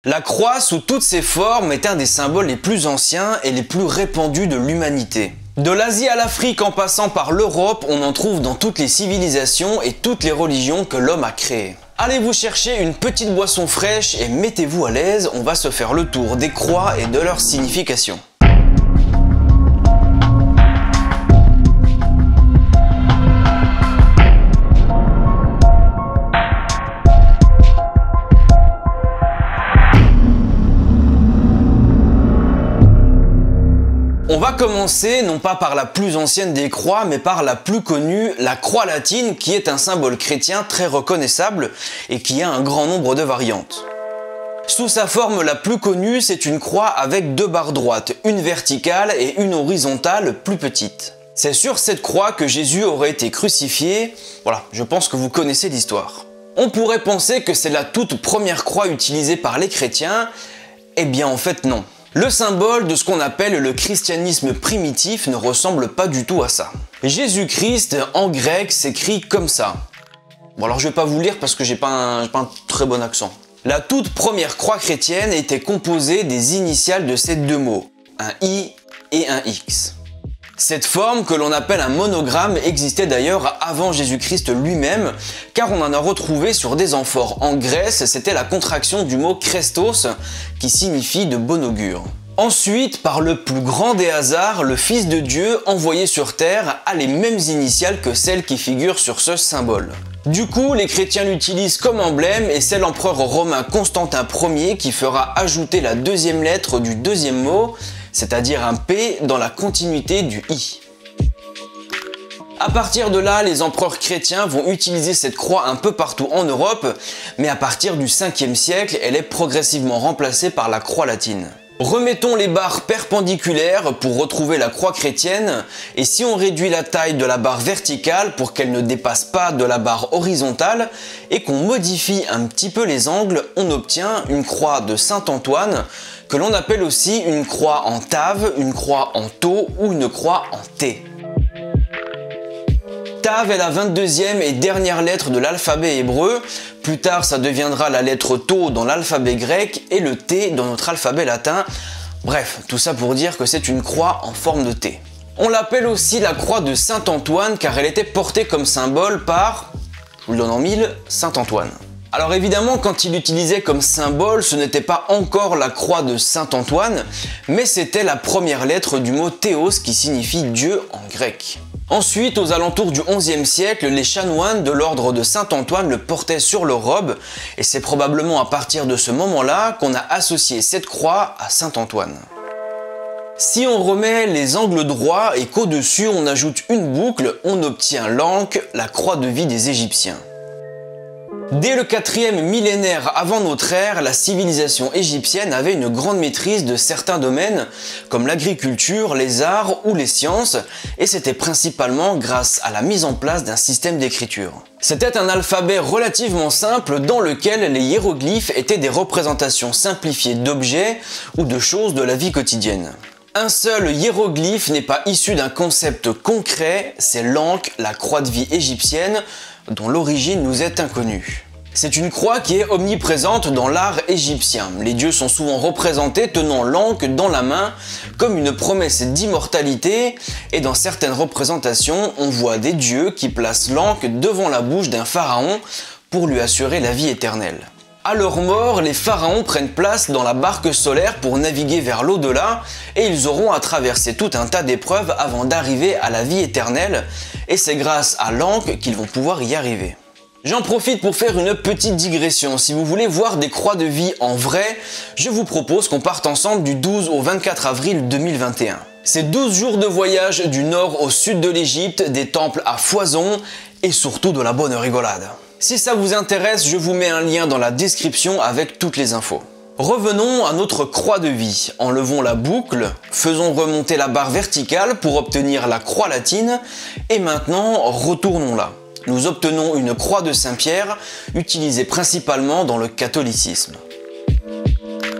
La croix sous toutes ses formes est un des symboles les plus anciens et les plus répandus de l'humanité. De l'Asie à l'Afrique en passant par l'Europe, on en trouve dans toutes les civilisations et toutes les religions que l'homme a créées. Allez vous chercher une petite boisson fraîche et mettez-vous à l'aise, on va se faire le tour des croix et de leur signification. On va commencer non pas par la plus ancienne des croix, mais par la plus connue, la croix latine, qui est un symbole chrétien très reconnaissable et qui a un grand nombre de variantes. Sous sa forme la plus connue, c'est une croix avec deux barres droites, une verticale et une horizontale plus petite. C'est sur cette croix que Jésus aurait été crucifié. Voilà, je pense que vous connaissez l'histoire. On pourrait penser que c'est la toute première croix utilisée par les chrétiens. Eh bien en fait non. Le symbole de ce qu'on appelle le christianisme primitif ne ressemble pas du tout à ça. Jésus-Christ en grec s'écrit comme ça. Bon alors je vais pas vous lire parce que j'ai pas un très bon accent. La toute première croix chrétienne était composée des initiales de ces deux mots, un I et un X. Cette forme, que l'on appelle un monogramme, existait d'ailleurs avant Jésus-Christ lui-même, car on en a retrouvé sur des amphores. En Grèce, c'était la contraction du mot Christos, qui signifie de bon augure. Ensuite, par le plus grand des hasards, le Fils de Dieu, envoyé sur terre, a les mêmes initiales que celles qui figurent sur ce symbole. Du coup, les chrétiens l'utilisent comme emblème et c'est l'empereur romain Constantin Ier qui fera ajouter la deuxième lettre du deuxième mot, c'est-à-dire un P dans la continuité du I. À partir de là, les empereurs chrétiens vont utiliser cette croix un peu partout en Europe, mais à partir du 5e siècle, elle est progressivement remplacée par la croix latine. Remettons les barres perpendiculaires pour retrouver la croix chrétienne, et si on réduit la taille de la barre verticale pour qu'elle ne dépasse pas de la barre horizontale, et qu'on modifie un petit peu les angles, on obtient une croix de Saint-Antoine, que l'on appelle aussi une croix en tave, une croix en tau ou une croix en T. Tav est la 22e et dernière lettre de l'alphabet hébreu. Plus tard, ça deviendra la lettre Tau dans l'alphabet grec et le T dans notre alphabet latin. Bref, tout ça pour dire que c'est une croix en forme de T. On l'appelle aussi la croix de Saint-Antoine car elle était portée comme symbole par, je vous le donne en mille, Saint-Antoine. Alors évidemment, quand il l'utilisait comme symbole, ce n'était pas encore la croix de Saint-Antoine, mais c'était la première lettre du mot Théos qui signifie Dieu en grec. Ensuite, aux alentours du XIe siècle, les chanoines de l'ordre de Saint-Antoine le portaient sur leur robe, et c'est probablement à partir de ce moment-là qu'on a associé cette croix à Saint-Antoine. Si on remet les angles droits et qu'au-dessus on ajoute une boucle, on obtient l'Ankh, la croix de vie des Égyptiens. Dès le 4e millénaire avant notre ère, la civilisation égyptienne avait une grande maîtrise de certains domaines, comme l'agriculture, les arts ou les sciences, et c'était principalement grâce à la mise en place d'un système d'écriture. C'était un alphabet relativement simple dans lequel les hiéroglyphes étaient des représentations simplifiées d'objets ou de choses de la vie quotidienne. Un seul hiéroglyphe n'est pas issu d'un concept concret, c'est l'Ankh, la croix de vie égyptienne, dont l'origine nous est inconnue. C'est une croix qui est omniprésente dans l'art égyptien. Les dieux sont souvent représentés tenant l'Ankh dans la main comme une promesse d'immortalité, et dans certaines représentations, on voit des dieux qui placent l'Ankh devant la bouche d'un pharaon pour lui assurer la vie éternelle. À leur mort, les pharaons prennent place dans la barque solaire pour naviguer vers l'au-delà et ils auront à traverser tout un tas d'épreuves avant d'arriver à la vie éternelle, et c'est grâce à l'Ankh qu'ils vont pouvoir y arriver. J'en profite pour faire une petite digression. Si vous voulez voir des croix de vie en vrai, je vous propose qu'on parte ensemble du 12 au 24 avril 2021. C'est 12 jours de voyage du nord au sud de l'Égypte, des temples à foison et surtout de la bonne rigolade. Si ça vous intéresse, je vous mets un lien dans la description avec toutes les infos. Revenons à notre croix de vie. Enlevons la boucle, faisons remonter la barre verticale pour obtenir la croix latine, et maintenant retournons-la. Nous obtenons une croix de Saint-Pierre, utilisée principalement dans le catholicisme.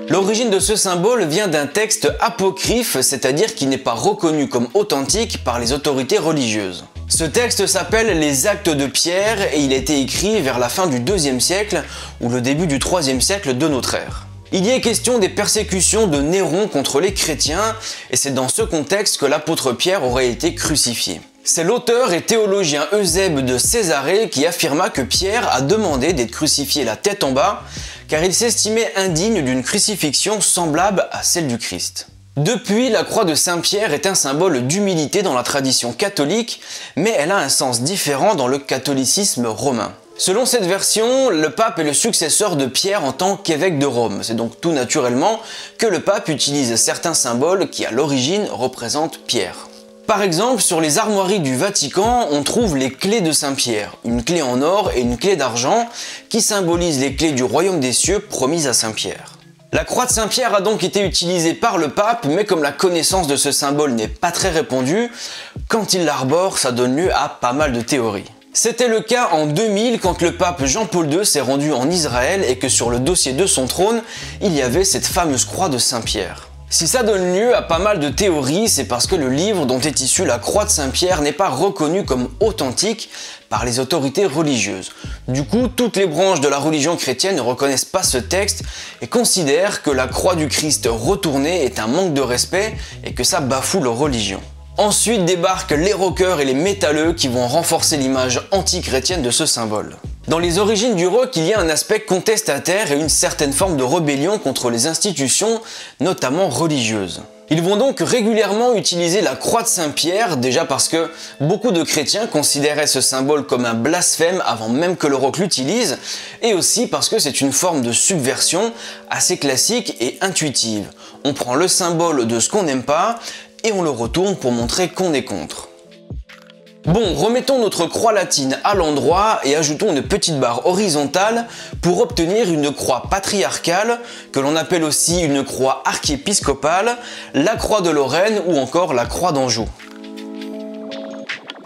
L'origine de ce symbole vient d'un texte apocryphe, c'est-à-dire qui n'est pas reconnu comme authentique par les autorités religieuses. Ce texte s'appelle les Actes de Pierre et il a été écrit vers la fin du IIe siècle ou le début du IIIe siècle de notre ère. Il y est question des persécutions de Néron contre les chrétiens, et c'est dans ce contexte que l'apôtre Pierre aurait été crucifié. C'est l'auteur et théologien Eusèbe de Césarée qui affirma que Pierre a demandé d'être crucifié la tête en bas, car il s'estimait indigne d'une crucifixion semblable à celle du Christ. Depuis, la croix de Saint-Pierre est un symbole d'humilité dans la tradition catholique, mais elle a un sens différent dans le catholicisme romain. Selon cette version, le pape est le successeur de Pierre en tant qu'évêque de Rome. C'est donc tout naturellement que le pape utilise certains symboles qui à l'origine représentent Pierre. Par exemple, sur les armoiries du Vatican, on trouve les clés de Saint-Pierre, une clé en or et une clé d'argent qui symbolisent les clés du royaume des cieux promises à Saint-Pierre. La croix de Saint-Pierre a donc été utilisée par le pape, mais comme la connaissance de ce symbole n'est pas très répandue, quand il l'arbore, ça donne lieu à pas mal de théories. C'était le cas en 2000 quand le pape Jean-Paul II s'est rendu en Israël et que sur le dossier de son trône, il y avait cette fameuse croix de Saint-Pierre. Si ça donne lieu à pas mal de théories, c'est parce que le livre dont est issue la croix de Saint-Pierre n'est pas reconnu comme authentique par les autorités religieuses. Du coup, toutes les branches de la religion chrétienne ne reconnaissent pas ce texte et considèrent que la croix du Christ retournée est un manque de respect et que ça bafoue leur religion. Ensuite débarquent les rockers et les métalleux qui vont renforcer l'image anti-chrétienne de ce symbole. Dans les origines du rock, il y a un aspect contestataire et une certaine forme de rébellion contre les institutions, notamment religieuses. Ils vont donc régulièrement utiliser la croix de Saint-Pierre, déjà parce que beaucoup de chrétiens considéraient ce symbole comme un blasphème avant même que le rock l'utilise, et aussi parce que c'est une forme de subversion assez classique et intuitive. On prend le symbole de ce qu'on n'aime pas, et on le retourne pour montrer qu'on est contre. Bon, remettons notre croix latine à l'endroit et ajoutons une petite barre horizontale pour obtenir une croix patriarcale, que l'on appelle aussi une croix archiépiscopale, la croix de Lorraine ou encore la croix d'Anjou.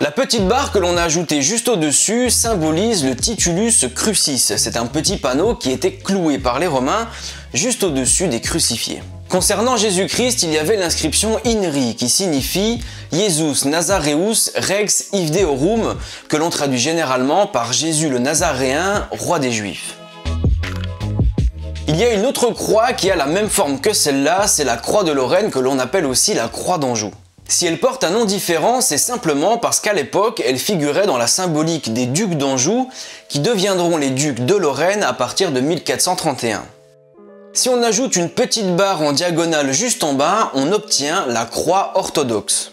La petite barre que l'on a ajoutée juste au-dessus symbolise le titulus crucis. C'est un petit panneau qui était cloué par les Romains juste au-dessus des crucifiés. Concernant Jésus-Christ, il y avait l'inscription INRI qui signifie Jesus Nazareus Rex Iudeorum, que l'on traduit généralement par Jésus le Nazaréen, roi des Juifs. Il y a une autre croix qui a la même forme que celle-là, c'est la croix de Lorraine que l'on appelle aussi la croix d'Anjou. Si elle porte un nom différent, c'est simplement parce qu'à l'époque, elle figurait dans la symbolique des ducs d'Anjou qui deviendront les ducs de Lorraine à partir de 1431. Si on ajoute une petite barre en diagonale juste en bas, on obtient la croix orthodoxe.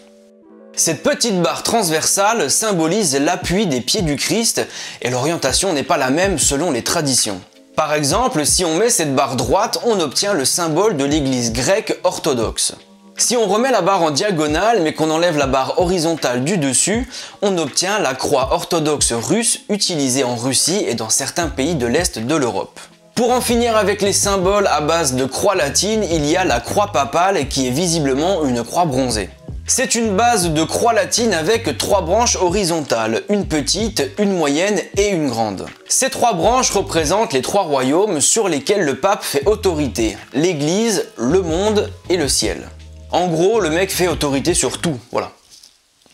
Cette petite barre transversale symbolise l'appui des pieds du Christ et l'orientation n'est pas la même selon les traditions. Par exemple, si on met cette barre droite, on obtient le symbole de l'église grecque orthodoxe. Si on remet la barre en diagonale mais qu'on enlève la barre horizontale du dessus, on obtient la croix orthodoxe russe utilisée en Russie et dans certains pays de l'Est de l'Europe. Pour en finir avec les symboles à base de croix latine, il y a la croix papale qui est visiblement une croix bronzée. C'est une base de croix latine avec 3 branches horizontales, une petite, une moyenne et une grande. Ces 3 branches représentent les 3 royaumes sur lesquels le pape fait autorité, l'Église, le monde et le ciel. En gros, le mec fait autorité sur tout, voilà.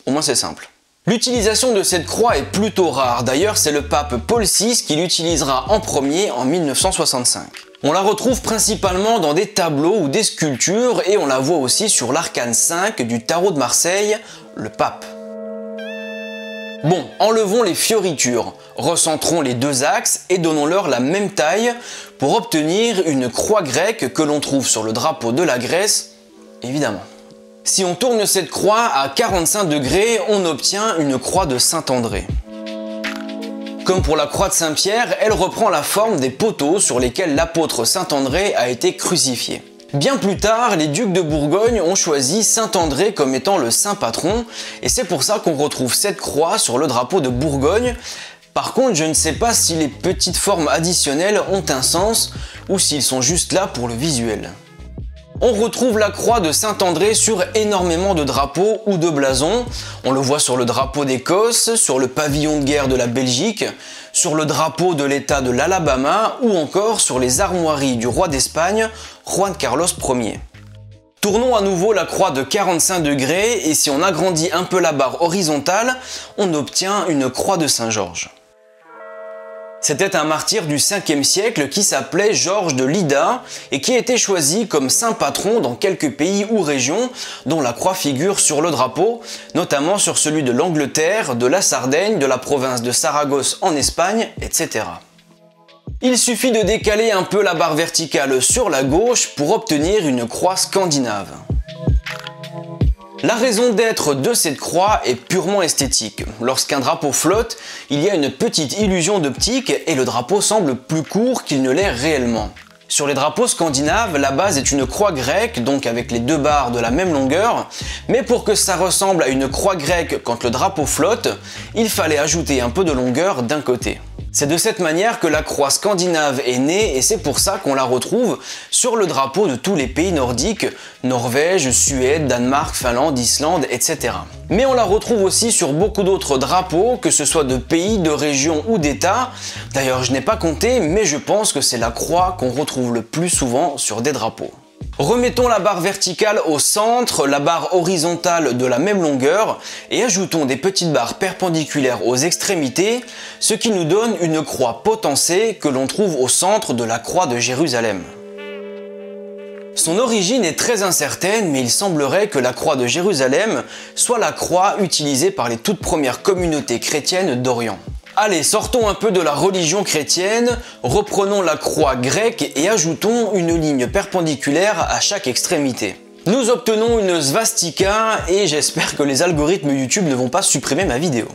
Au moins c'est simple. L'utilisation de cette croix est plutôt rare, d'ailleurs c'est le pape Paul VI qui l'utilisera en premier en 1965. On la retrouve principalement dans des tableaux ou des sculptures et on la voit aussi sur l'arcane 5 du tarot de Marseille, le pape. Bon, enlevons les fioritures, recentrons les 2 axes et donnons-leur la même taille pour obtenir une croix grecque que l'on trouve sur le drapeau de la Grèce, évidemment. Si on tourne cette croix à 45 degrés, on obtient une croix de Saint-André. Comme pour la croix de Saint-Pierre, elle reprend la forme des poteaux sur lesquels l'apôtre Saint-André a été crucifié. Bien plus tard, les ducs de Bourgogne ont choisi Saint-André comme étant le saint patron, et c'est pour ça qu'on retrouve cette croix sur le drapeau de Bourgogne. Par contre, je ne sais pas si les petites formes additionnelles ont un sens, ou s'ils sont juste là pour le visuel. On retrouve la croix de Saint-André sur énormément de drapeaux ou de blasons. On le voit sur le drapeau d'Écosse, sur le pavillon de guerre de la Belgique, sur le drapeau de l'État de l'Alabama ou encore sur les armoiries du roi d'Espagne, Juan Carlos Ier. Tournons à nouveau la croix de 45 degrés et si on agrandit un peu la barre horizontale, on obtient une croix de Saint-Georges. C'était un martyr du 5e siècle qui s'appelait Georges de Lydda et qui a été choisi comme saint patron dans quelques pays ou régions dont la croix figure sur le drapeau, notamment sur celui de l'Angleterre, de la Sardaigne, de la province de Saragosse en Espagne, etc. Il suffit de décaler un peu la barre verticale sur la gauche pour obtenir une croix scandinave. La raison d'être de cette croix est purement esthétique. Lorsqu'un drapeau flotte, il y a une petite illusion d'optique et le drapeau semble plus court qu'il ne l'est réellement. Sur les drapeaux scandinaves, la base est une croix grecque, donc avec les deux barres de la même longueur, mais pour que ça ressemble à une croix grecque quand le drapeau flotte, il fallait ajouter un peu de longueur d'un côté. C'est de cette manière que la croix scandinave est née et c'est pour ça qu'on la retrouve sur le drapeau de tous les pays nordiques, Norvège, Suède, Danemark, Finlande, Islande, etc. Mais on la retrouve aussi sur beaucoup d'autres drapeaux, que ce soit de pays, de régions ou d'États. D'ailleurs, je n'ai pas compté, mais je pense que c'est la croix qu'on retrouve le plus souvent sur des drapeaux. Remettons la barre verticale au centre, la barre horizontale de la même longueur et ajoutons des petites barres perpendiculaires aux extrémités, ce qui nous donne une croix potencée que l'on trouve au centre de la croix de Jérusalem. Son origine est très incertaine, mais il semblerait que la croix de Jérusalem soit la croix utilisée par les toutes premières communautés chrétiennes d'Orient. Allez, sortons un peu de la religion chrétienne, reprenons la croix grecque et ajoutons une ligne perpendiculaire à chaque extrémité. Nous obtenons une svastika et j'espère que les algorithmes YouTube ne vont pas supprimer ma vidéo.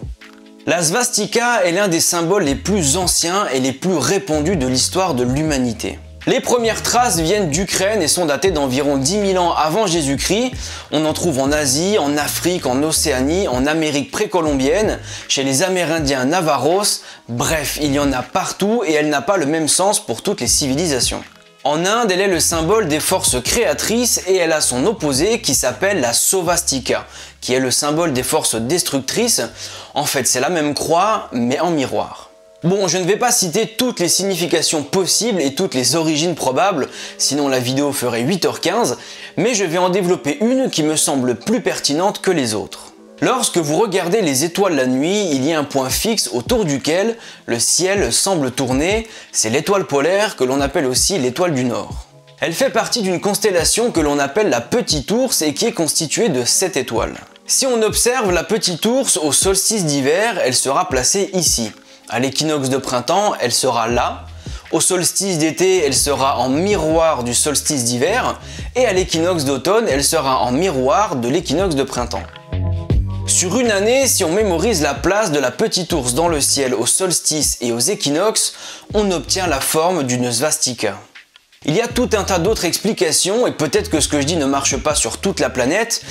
La svastika est l'un des symboles les plus anciens et les plus répandus de l'histoire de l'humanité. Les premières traces viennent d'Ukraine et sont datées d'environ 10 000 ans avant Jésus-Christ. On en trouve en Asie, en Afrique, en Océanie, en Amérique précolombienne, chez les Amérindiens Navaros. Bref, il y en a partout et elle n'a pas le même sens pour toutes les civilisations. En Inde, elle est le symbole des forces créatrices et elle a son opposé qui s'appelle la svastika, qui est le symbole des forces destructrices. En fait, c'est la même croix, mais en miroir. Bon, je ne vais pas citer toutes les significations possibles et toutes les origines probables, sinon la vidéo ferait 8h15, mais je vais en développer une qui me semble plus pertinente que les autres. Lorsque vous regardez les étoiles la nuit, il y a un point fixe autour duquel le ciel semble tourner, c'est l'étoile polaire que l'on appelle aussi l'étoile du Nord. Elle fait partie d'une constellation que l'on appelle la Petite Ourse et qui est constituée de 7 étoiles. Si on observe la Petite Ourse au solstice d'hiver, elle sera placée ici. À l'équinoxe de printemps, elle sera là. Au solstice d'été, elle sera en miroir du solstice d'hiver. Et à l'équinoxe d'automne, elle sera en miroir de l'équinoxe de printemps. Sur une année, si on mémorise la place de la Petite Ourse dans le ciel au solstice et aux équinoxes, on obtient la forme d'une svastika. Il y a tout un tas d'autres explications et peut-être que ce que je dis ne marche pas sur toute la planète,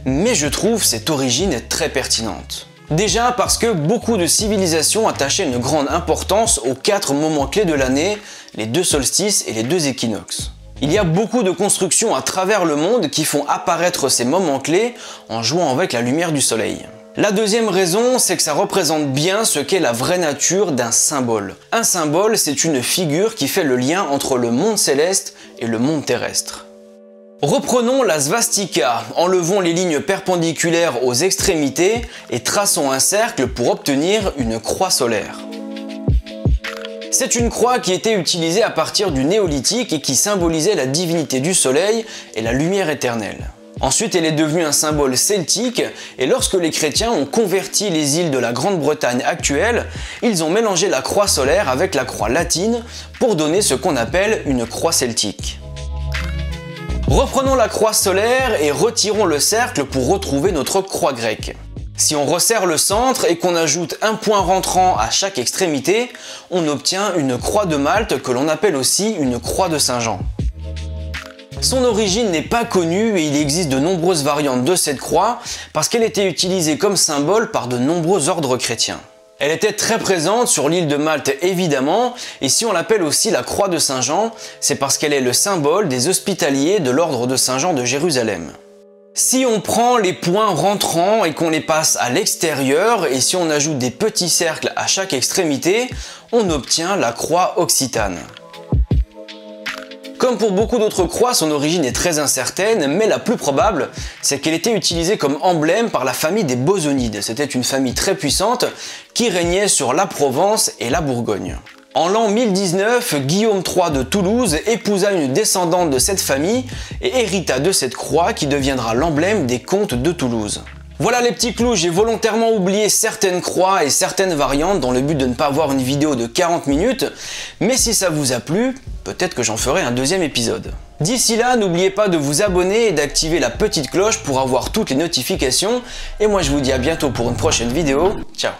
mais je trouve cette origine très pertinente. Déjà parce que beaucoup de civilisations attachaient une grande importance aux 4 moments clés de l'année, les 2 solstices et les 2 équinoxes. Il y a beaucoup de constructions à travers le monde qui font apparaître ces moments clés en jouant avec la lumière du soleil. La deuxième raison, c'est que ça représente bien ce qu'est la vraie nature d'un symbole. Un symbole, c'est une figure qui fait le lien entre le monde céleste et le monde terrestre. Reprenons la svastika, enlevons les lignes perpendiculaires aux extrémités et traçons un cercle pour obtenir une croix solaire. C'est une croix qui était utilisée à partir du néolithique et qui symbolisait la divinité du soleil et la lumière éternelle. Ensuite, elle est devenue un symbole celtique et lorsque les chrétiens ont converti les îles de la Grande-Bretagne actuelle, ils ont mélangé la croix solaire avec la croix latine pour donner ce qu'on appelle une croix celtique. Reprenons la croix solaire et retirons le cercle pour retrouver notre croix grecque. Si on resserre le centre et qu'on ajoute un point rentrant à chaque extrémité, on obtient une croix de Malte que l'on appelle aussi une croix de Saint-Jean. Son origine n'est pas connue et il existe de nombreuses variantes de cette croix parce qu'elle était utilisée comme symbole par de nombreux ordres chrétiens. Elle était très présente sur l'île de Malte évidemment, et si on l'appelle aussi la croix de Saint-Jean, c'est parce qu'elle est le symbole des hospitaliers de l'ordre de Saint-Jean de Jérusalem. Si on prend les points rentrants et qu'on les passe à l'extérieur, et si on ajoute des petits cercles à chaque extrémité, on obtient la croix occitane. Comme pour beaucoup d'autres croix, son origine est très incertaine, mais la plus probable, c'est qu'elle était utilisée comme emblème par la famille des Bosonides. C'était une famille très puissante qui régnait sur la Provence et la Bourgogne. En l'an 1019, Guillaume III de Toulouse épousa une descendante de cette famille et hérita de cette croix qui deviendra l'emblème des comtes de Toulouse. Voilà les petits clous, j'ai volontairement oublié certaines croix et certaines variantes dans le but de ne pas avoir une vidéo de 40 minutes, mais si ça vous a plu, peut-être que j'en ferai un deuxième épisode. D'ici là, n'oubliez pas de vous abonner et d'activer la petite cloche pour avoir toutes les notifications, et moi je vous dis à bientôt pour une prochaine vidéo, ciao.